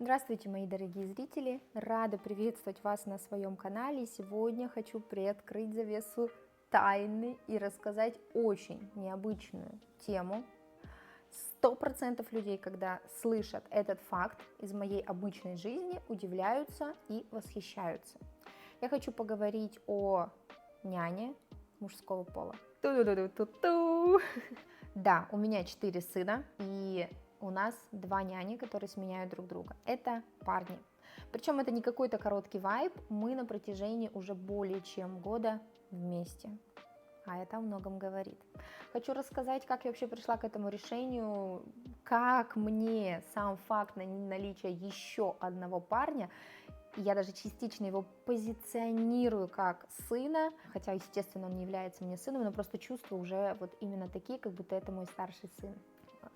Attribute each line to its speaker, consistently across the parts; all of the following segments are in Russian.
Speaker 1: Здравствуйте, мои дорогие зрители! Рада приветствовать вас на своем канале. Сегодня хочу приоткрыть завесу тайны и рассказать очень необычную тему. 100% людей, когда слышат этот факт из моей обычной жизни, удивляются и восхищаются. Я хочу поговорить о няне мужского пола. Ту-ду-ду-ду-ту-ту. Да, у меня 4 сына, и у нас 2 няни, которые сменяют друг друга. Это парни. Причем это не какой-то короткий вайб, мы на протяжении уже более чем года вместе. А это о многом говорит. Хочу рассказать, как я вообще пришла к этому решению, как мне сам факт наличия еще одного парня, я даже частично его позиционирую как сына, хотя, естественно, он не является мне сыном, но просто чувствую уже вот именно такие, как будто это мой старший сын,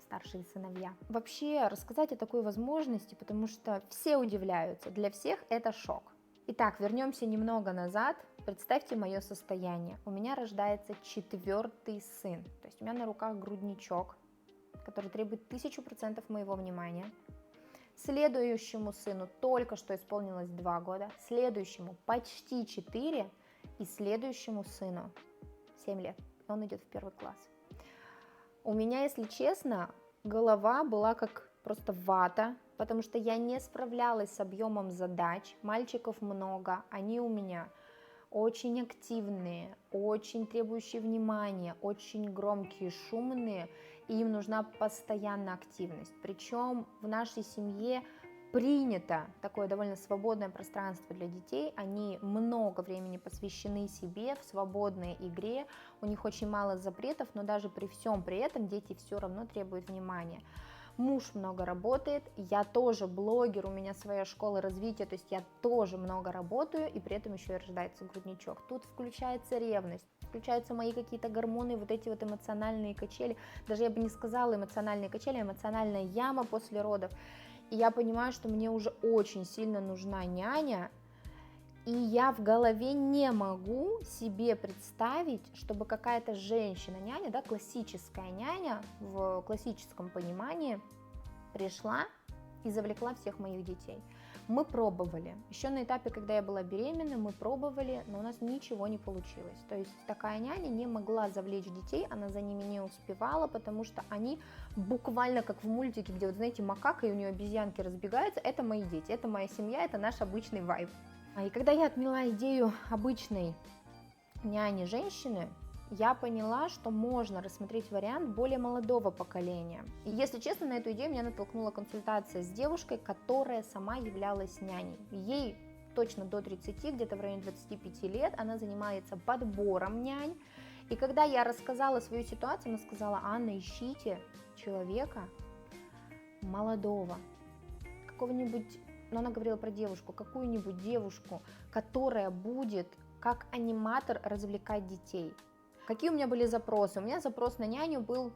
Speaker 1: старшие сыновья. Вообще рассказать о такой возможности, потому что все удивляются, для всех это шок. Итак, вернемся немного назад. Представьте мое состояние. У меня рождается 4-й сын, то есть у меня на руках грудничок, который требует 1000% моего внимания. Следующему сыну только что исполнилось 2 года, следующему почти 4, и следующему сыну 7 лет. Он идет в 1 класс. У меня, если честно, голова была как просто вата, потому что я не справлялась с объемом задач. Мальчиков много, они у меня очень активные, очень требующие внимания, очень громкие, шумные, и им нужна постоянная активность. Причем в нашей семье принято такое довольно свободное пространство для детей, они много времени посвящены себе в свободной игре, у них очень мало запретов, но даже при всем при этом дети все равно требуют внимания. Муж много работает, я тоже блогер, у меня своя школа развития, то есть я тоже много работаю, и при этом еще и рождается грудничок. Тут включается ревность, включаются мои какие-то гормоны, вот эти вот эмоциональные качели, даже я бы не сказала эмоциональные качели, а эмоциональная яма после родов. И я понимаю, что мне уже очень сильно нужна няня, и я в голове не могу себе представить, чтобы какая-то женщина-няня, да, классическая няня в классическом понимании пришла и завлекла всех моих детей. Мы пробовали, еще на этапе, когда я была беременна, мы пробовали, но у нас ничего не получилось. То есть такая няня не могла завлечь детей, она за ними не успевала, потому что они буквально как в мультике, где, вот знаете, макака и у нее обезьянки разбегаются, это мои дети, это моя семья, это наш обычный вайб. И когда я отмела идею обычной няни-женщины, я поняла, что можно рассмотреть вариант более молодого поколения. И, если честно, на эту идею меня натолкнула консультация с девушкой, которая сама являлась няней. Ей точно до 30, где-то в районе 25 лет, она занимается подбором нянь. И когда я рассказала свою ситуацию, она сказала: Анна, ищите человека молодого, какого-нибудь, но она говорила про девушку, какую-нибудь девушку, которая будет как аниматор развлекать детей. Какие у меня были запросы? У меня запрос на няню был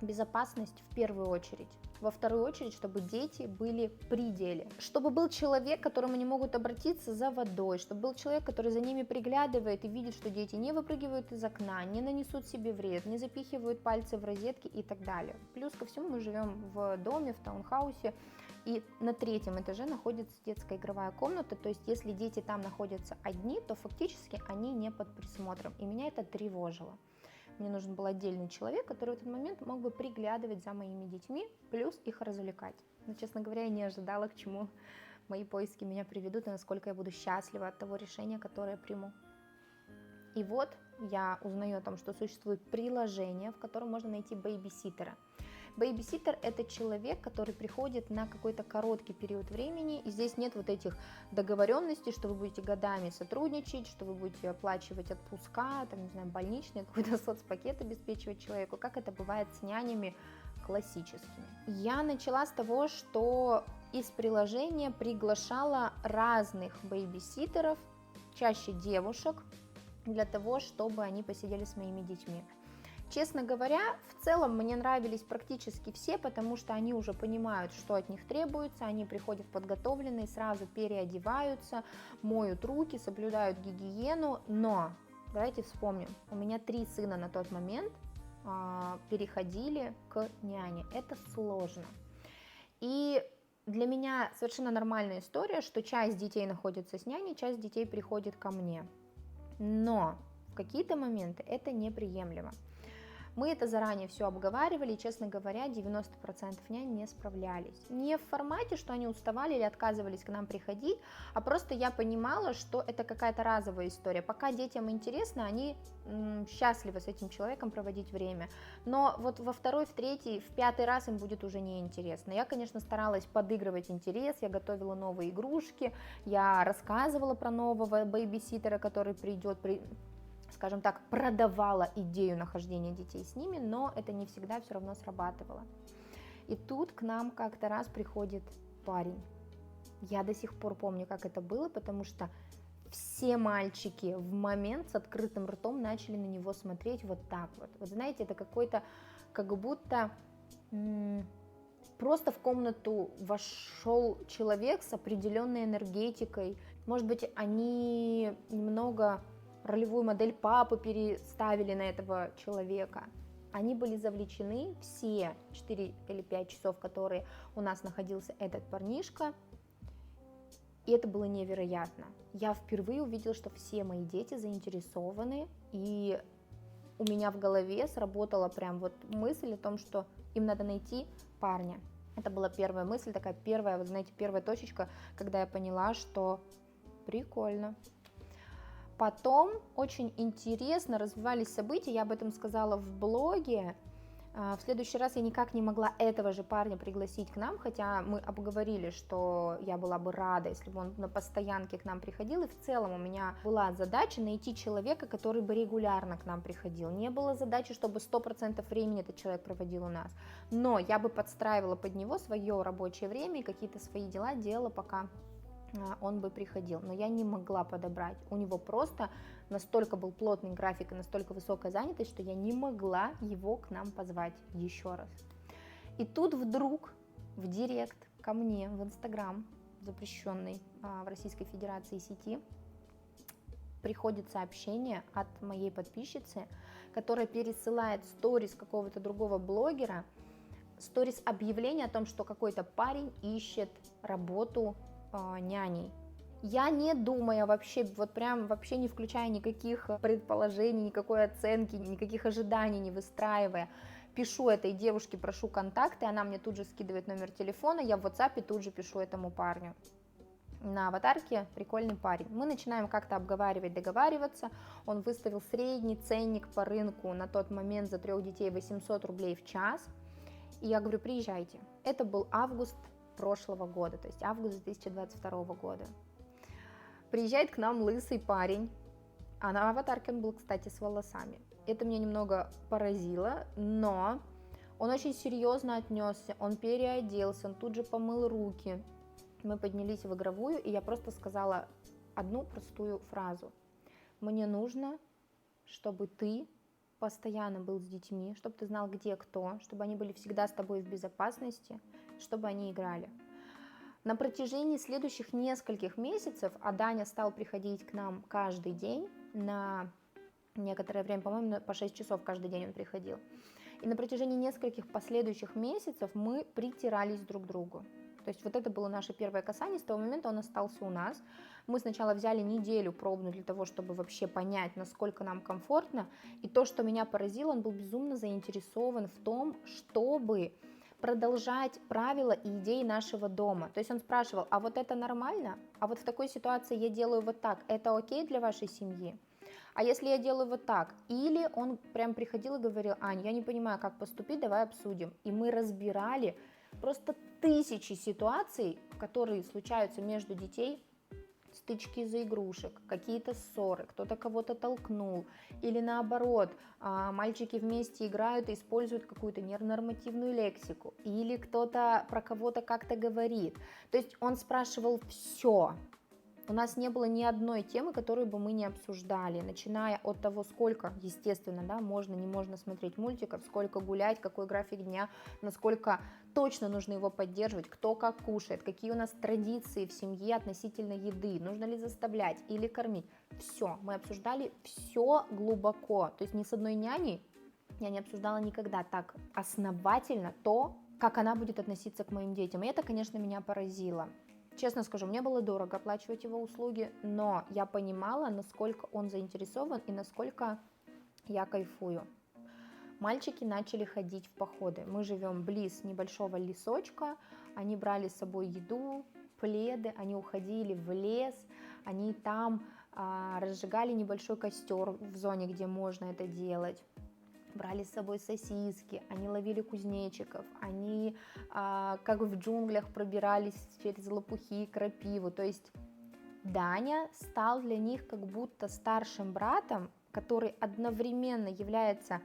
Speaker 1: безопасность в первую очередь. Во вторую очередь, чтобы дети были при деле. Чтобы был человек, к которому они могут обратиться за водой. Чтобы был человек, который за ними приглядывает и видит, что дети не выпрыгивают из окна, не нанесут себе вред, не запихивают пальцы в розетки и так далее. Плюс ко всему мы живем в доме, в таунхаусе. И на 3-м этаже находится детская игровая комната, то есть если дети там находятся одни, то фактически они не под присмотром, и меня это тревожило. Мне нужен был отдельный человек, который в этот момент мог бы приглядывать за моими детьми, плюс их развлекать. Но, честно говоря, я не ожидала, к чему мои поиски меня приведут, и насколько я буду счастлива от того решения, которое я приму. И вот я узнаю о том, что существует приложение, в котором можно найти бэйбиситера. Бэйбиситер – это человек, который приходит на какой-то короткий период времени, и здесь нет вот этих договоренностей, что вы будете годами сотрудничать, что вы будете оплачивать отпуска, там, не знаю, больничный, какой-то соцпакет обеспечивать человеку, как это бывает с нянями классическими. Я начала с того, что из приложения приглашала разных бэйбиситеров, чаще девушек, для того, чтобы они посидели с моими детьми. Честно говоря, в целом мне нравились практически все, потому что они уже понимают, что от них требуется, они приходят подготовленные, сразу переодеваются, моют руки, соблюдают гигиену, но давайте вспомним, у меня 3 сына на тот момент переходили к няне, это сложно. И Для меня совершенно нормальная история, что часть детей находится с няней, часть детей приходит ко мне. Но в какие-то моменты это неприемлемо. Мы это заранее все обговаривали, и, честно говоря, 90% нянь не справлялись. Не в формате, что они уставали или отказывались к нам приходить, а просто я понимала, что это какая-то разовая история. Пока детям интересно, они счастливы с этим человеком проводить время. Но вот во второй, в третий, в пятый раз им будет уже неинтересно. Я, конечно, старалась подыгрывать интерес, я готовила новые игрушки, я рассказывала про нового бэйбиситера, который придет, скажем так, продавала идею нахождения детей с ними, но это не всегда все равно срабатывало. И тут к нам как-то раз приходит парень. Я до сих пор помню, как это было, потому что все мальчики в момент с открытым ртом начали на него смотреть вот так вот. Вот знаете, это какой-то, как будто просто в комнату вошел человек с определенной энергетикой. Может быть, они немного ролевую модель папы переставили на этого человека. Они были завлечены все 4 или 5 часов, которые у нас находился этот парнишка, и это было невероятно. Я впервые увидела, что все мои дети заинтересованы, и у меня в голове сработала прям вот мысль о том, что им надо найти парня. Это была первая мысль, такая первая, вот знаете, первая точечка, когда я поняла, что прикольно. Потом очень интересно развивались события, я об этом сказала в блоге. В следующий раз я никак не могла этого же парня пригласить к нам, хотя мы обговорили, что я была бы рада, если бы он на постоянке к нам приходил, и в целом у меня была задача найти человека, который бы регулярно к нам приходил. Не было задачи, чтобы 100% времени этот человек проводил у нас, но я бы подстраивала под него свое рабочее время и какие-то свои дела делала, пока он бы приходил, но я не могла подобрать. У него просто настолько был плотный график и настолько высокая занятость, что я не могла его к нам позвать еще раз. И тут вдруг в директ ко мне в Инстаграм, запрещенной в Российской Федерации сети, приходит сообщение от моей подписчицы, которая пересылает сторис какого-то другого блогера, сторис объявление о том, что какой-то парень ищет работу няней. Я не думая вообще, вот прям вообще не включая никаких предположений, никакой оценки, никаких ожиданий не выстраивая, пишу этой девушке, прошу контакты, она мне тут же скидывает номер телефона, я в WhatsApp тут же пишу этому парню. На аватарке прикольный парень. Мы начинаем как-то обговаривать, договариваться. Он выставил средний ценник по рынку на тот момент за 3 детей 800 рублей в час. И я говорю, приезжайте. Это был август прошлого года, то есть август 2022 года. Приезжает к нам лысый парень, а на аватарке он был, кстати, с волосами. Это меня немного поразило, но он очень серьезно отнесся, он переоделся, он тут же помыл руки. Мы поднялись в игровую, и я просто сказала одну простую фразу. Мне нужно, чтобы ты постоянно был с детьми, чтобы ты знал, где кто, чтобы они были всегда с тобой в безопасности, чтобы они играли. На протяжении следующих нескольких месяцев, а Даня стал приходить к нам каждый день, на некоторое время, по-моему, по 6 часов каждый день он приходил. И на протяжении нескольких последующих месяцев мы притирались друг к другу. То есть вот это было наше первое касание, с того момента он остался у нас. Мы сначала взяли неделю пробную для того, чтобы вообще понять, насколько нам комфортно. И то, что меня поразило, он был безумно заинтересован в том, чтобы продолжать правила и идеи нашего дома. То есть он спрашивал, а вот это нормально? А вот в такой ситуации я делаю вот так, это окей для вашей семьи? А если я делаю вот так? Или он прям приходил и говорил, Ань, я не понимаю, как поступить, давай обсудим. И мы разбирали просто тысячи ситуаций, которые случаются между детей, стычки из-за игрушек, какие-то ссоры, кто-то кого-то толкнул, или наоборот, мальчики вместе играют и используют какую-то ненормативную лексику, или кто-то про кого-то как-то говорит. То есть он спрашивал все. У нас не было ни одной темы, которую бы мы не обсуждали, начиная от того, сколько, естественно, да, можно, не можно смотреть мультиков, сколько гулять, какой график дня, насколько точно нужно его поддерживать, кто как кушает, какие у нас традиции в семье относительно еды, нужно ли заставлять или кормить. Все, мы обсуждали все глубоко, то есть ни с одной няней я не обсуждала никогда так основательно то, как она будет относиться к моим детям. И это, конечно, меня поразило. Честно скажу, мне было дорого оплачивать его услуги, но я понимала, насколько он заинтересован и насколько я кайфую. Мальчики начали ходить в походы. Мы живем близ небольшого лесочка, они брали с собой еду, пледы, они уходили в лес, они там разжигали небольшой костер в зоне, где можно это делать. Брали с собой сосиски, они ловили кузнечиков, они как в джунглях пробирались через лопухи и крапиву. То есть Даня стал для них как будто старшим братом, который одновременно является,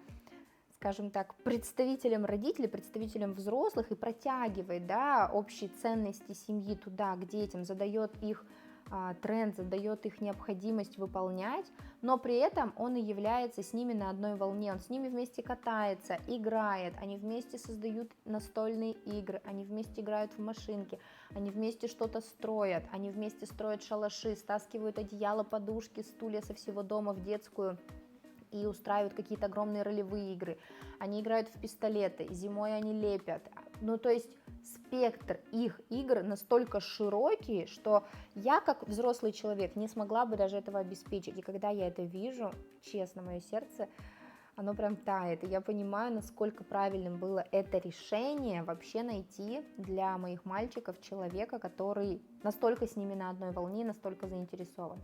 Speaker 1: скажем так, представителем родителей, представителем взрослых и протягивает, да, общие ценности семьи туда, к детям, задает их тренд, задает их необходимость выполнять, но при этом он и является с ними на одной волне, он с ними вместе катается, играет, они вместе создают настольные игры, они вместе играют в машинки, они вместе что-то строят, они вместе строят шалаши, стаскивают одеяло, подушки, стулья со всего дома в детскую и устраивают какие-то огромные ролевые игры, они играют в пистолеты, зимой они лепят, ну то есть спектр их игр настолько широкий, что я как взрослый человек не смогла бы даже этого обеспечить, и когда я это вижу, честно, мое сердце, оно прям тает, и я понимаю, насколько правильным было это решение вообще найти для моих мальчиков человека, который настолько с ними на одной волне, настолько заинтересован.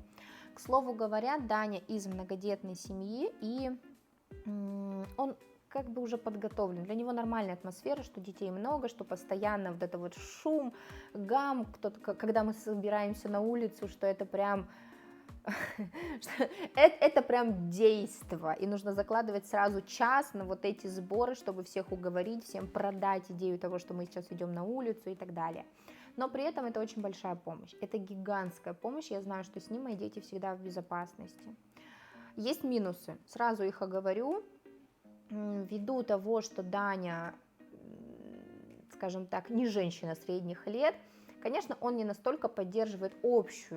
Speaker 1: К слову говоря, Даня из многодетной семьи, и он как бы уже подготовлен, для него нормальная атмосфера, что детей много, что постоянно вот это вот шум, гам, когда мы собираемся на улицу, что это прям это прям действо, и нужно закладывать сразу час на вот эти сборы, чтобы всех уговорить, всем продать идею того, что мы сейчас идем на улицу и так далее. Но при этом это очень большая помощь, это гигантская помощь, я знаю, что с ним мои дети всегда в безопасности. Есть минусы, сразу их оговорю, ввиду того, что Даня, скажем так, не женщина средних лет, конечно, он не настолько поддерживает общий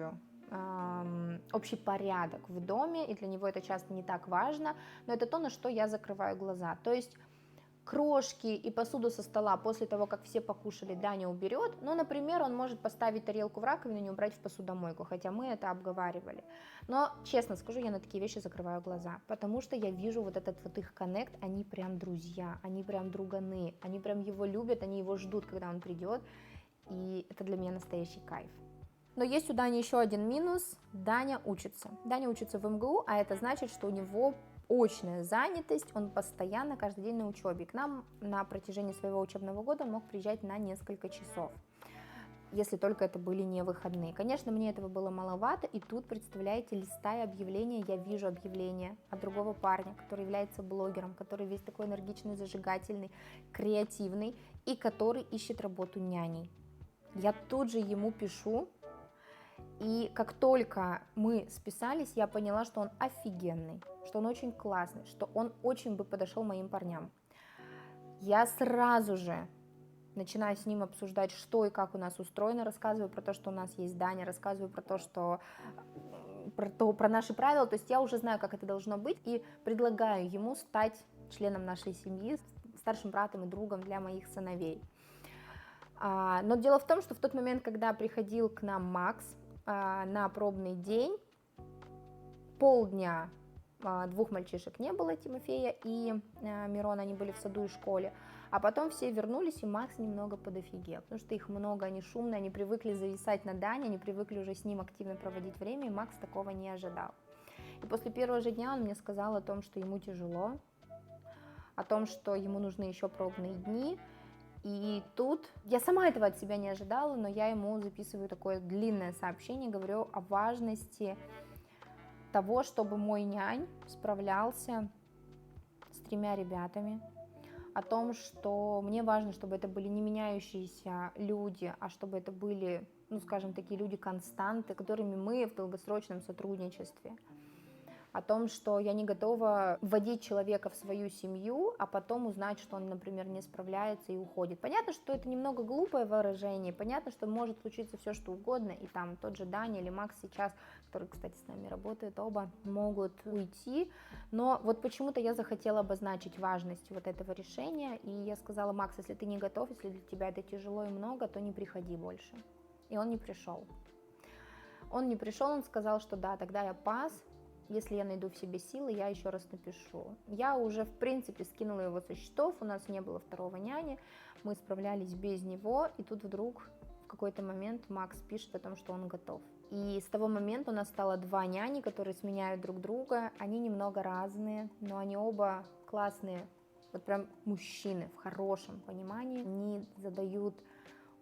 Speaker 1: порядок в доме, и для него это часто не так важно, но это то, на что я закрываю глаза. То есть крошки и посуду со стола после того, как все покушали, Даня уберет, но, например, он может поставить тарелку в раковину и не убрать в посудомойку, хотя мы это обговаривали. Но, честно скажу, я на такие вещи закрываю глаза, потому что я вижу вот этот вот их коннект, они прям друзья, они прям друганы, они прям его любят, они его ждут, когда он придет, и это для меня настоящий кайф. Но есть у Дани еще один минус, Даня учится в МГУ, а это значит, что у него очная занятость, он постоянно каждый день на учебе. К нам на протяжении своего учебного года он мог приезжать на несколько часов, если только это были не выходные. Конечно, мне этого было маловато, и тут, представляете, листая объявления, я вижу объявление от другого парня, который является блогером, который весь такой энергичный, зажигательный, креативный, и который ищет работу няней. Я тут же ему пишу, и как только мы списались, я поняла, что он офигенный, что он очень классный, что он очень бы подошел моим парням. Я сразу же начинаю с ним обсуждать, что и как у нас устроено, рассказываю про то, что у нас есть Даня, рассказываю про то, что про наши правила, то есть я уже знаю, как это должно быть, и предлагаю ему стать членом нашей семьи, старшим братом и другом для моих сыновей. Но дело в том, что в тот момент, когда приходил к нам Макс на пробный день, полдня двух мальчишек не было, Тимофея и Мирона, они были в саду и школе, а потом все вернулись, и Макс немного подофигел, потому что их много, они шумные, они привыкли зависать на Дане, они привыкли уже с ним активно проводить время, и Макс такого не ожидал. И после первого же дня он мне сказал о том, что ему тяжело, о том, что ему нужны еще пробные дни. И тут я сама этого от себя не ожидала, но я ему записываю такое длинное сообщение, говорю о важности того, чтобы мой нянь справлялся с 3 ребятами, о том, что мне важно, чтобы это были не меняющиеся люди, а чтобы это были, ну, скажем, такие люди-константы, которыми мы в долгосрочном сотрудничестве. о том, что я не готова вводить человека в свою семью, а потом узнать, что он, например, не справляется и уходит. Понятно, что это немного глупое выражение, понятно, что может случиться все, что угодно, и там тот же Даня или Макс сейчас, который, кстати, с нами работает, оба могут уйти, но вот почему-то я захотела обозначить важность вот этого решения, и я сказала: Макс, если ты не готов, если для тебя это тяжело и много, то не приходи больше. И он не пришел. Он не пришел, он сказал, что да, тогда я пас, если я найду в себе силы, я еще раз напишу. Я уже, в принципе, скинула его со счетов, у нас не было второго няни, мы справлялись без него, и тут вдруг в какой-то момент Макс пишет о том, что он готов. И с того момента у нас стало 2 няни, которые сменяют друг друга, они немного разные, но они оба классные, вот прям мужчины в хорошем понимании, они задают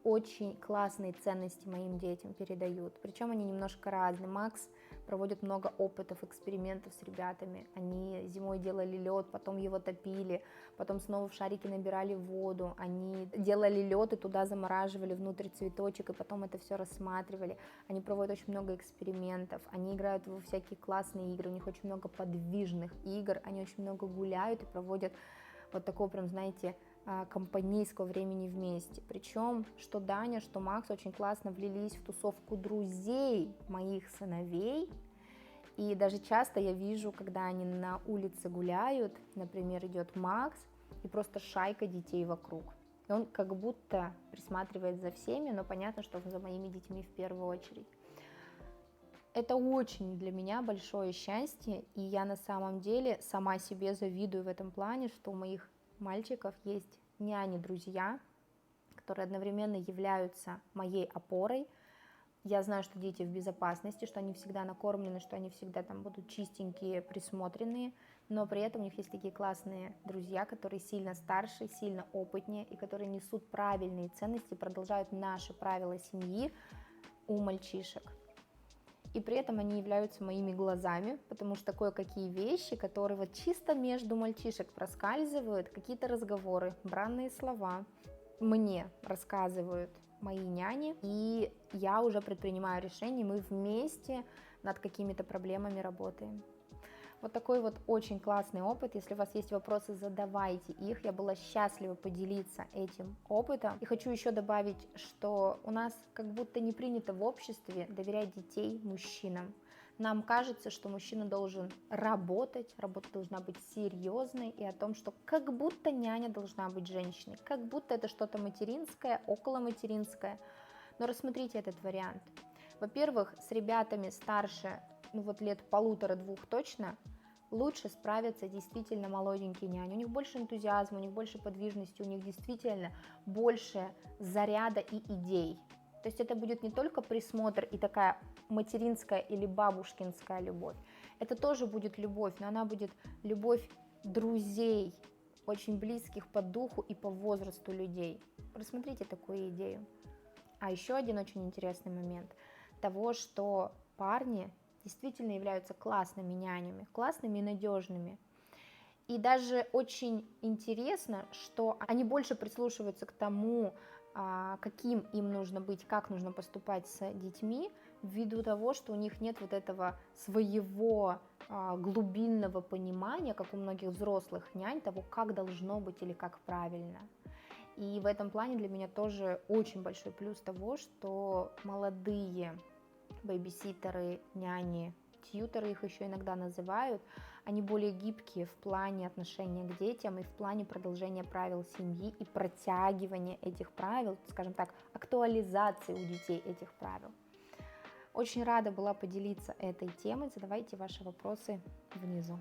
Speaker 1: очень классные ценности моим детям, передают. Причем они немножко разные. Макс проводит много опытов, экспериментов с ребятами. Они зимой делали лед, потом его топили, потом снова в шарики набирали воду. Они делали лед и туда замораживали внутрь цветочек, и потом это все рассматривали. Они проводят очень много экспериментов. Они играют во всякие классные игры. У них очень много подвижных игр. Они очень много гуляют и проводят вот такого прям, знаете, компанейского времени вместе. Причем, что Даня, что Макс очень классно влились в тусовку друзей моих сыновей. И даже часто я вижу, когда они на улице гуляют, например, идет Макс, и просто шайка детей вокруг. И он как будто присматривает за всеми, но понятно, что за моими детьми в первую очередь. Это очень для меня большое счастье, и я на самом деле сама себе завидую в этом плане, что у моих мальчиков есть няни-друзья, которые одновременно являются моей опорой. Я знаю, что дети в безопасности, что они всегда накормлены, что они всегда там будут чистенькие, присмотренные, но при этом у них есть такие классные друзья, которые сильно старше, сильно опытнее, и которые несут правильные ценности, продолжают наши правила семьи у мальчишек. И при этом они являются моими глазами, потому что кое-какие вещи, которые вот чисто между мальчишек проскальзывают, какие-то разговоры, бранные слова, мне рассказывают мои няни, и я уже предпринимаю решение, мы вместе над какими-то проблемами работаем. Вот такой вот очень классный опыт. Если у вас есть вопросы, задавайте их. Я была счастлива поделиться этим опытом. И хочу еще добавить, что у нас как будто не принято в обществе доверять детей мужчинам. Нам кажется, что мужчина должен работать, работа должна быть серьезной, и о том, что как будто няня должна быть женщиной, как будто это что-то материнское, околоматеринское. Но рассмотрите этот вариант. Во-первых, с ребятами старше, лет 1,5-2 точно, лучше справятся действительно молоденькие няни. У них больше энтузиазма, у них больше подвижности, у них действительно больше заряда и идей. То есть это будет не только присмотр и такая материнская или бабушкинская любовь. Это тоже будет любовь, но она будет любовь друзей, очень близких по духу и по возрасту людей. Рассмотрите такую идею. А еще один очень интересный момент того, что парни действительно являются классными нянями, классными и надежными. И даже очень интересно, что они больше прислушиваются к тому, каким им нужно быть, как нужно поступать с детьми, ввиду того, что у них нет вот этого своего глубинного понимания, как у многих взрослых нянь, того, как должно быть или как правильно. И в этом плане для меня тоже очень большой плюс того, что молодые бэйбиситеры, няни, тьюторы их еще иногда называют, они более гибкие в плане отношения к детям и в плане продолжения правил семьи и протягивания этих правил, скажем так, актуализации у детей этих правил. Очень рада была поделиться этой темой, задавайте ваши вопросы внизу.